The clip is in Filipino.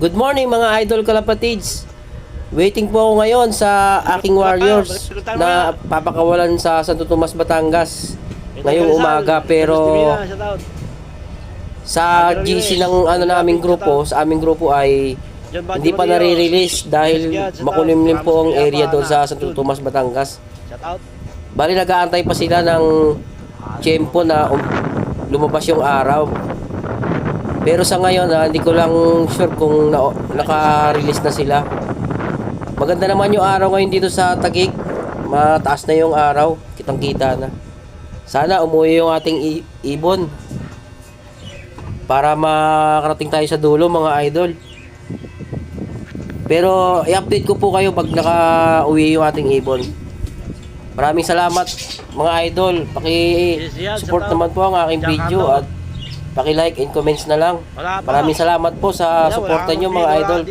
Good morning mga idol kalapatids. Waiting po ako ngayon sa aking Warriors na papakawalan sa Santo Tomas, Batangas ngayong umaga, pero sa GC ng naming grupo, sa aming grupo ay hindi pa nare-release dahil makulimlim po ang area doon sa Santo Tomas, Batangas. Bali nag-aantay pa sila ng tiyempo na lumabas yung araw. Pero sa ngayon, hindi ko lang sure kung naka-release na sila. Maganda naman yung araw ngayon dito sa Taguig. Mataas na yung araw. Kitang-kita na. Sana umuwi yung ating ibon para makarating tayo sa dulo, mga idol. Pero i-update ko po kayo pag naka-uwi yung ating ibon. Maraming salamat mga idol. Paki-support naman po ang aking video at paki-like and comments na lang. Maraming salamat po sa suporta nyo mga idol.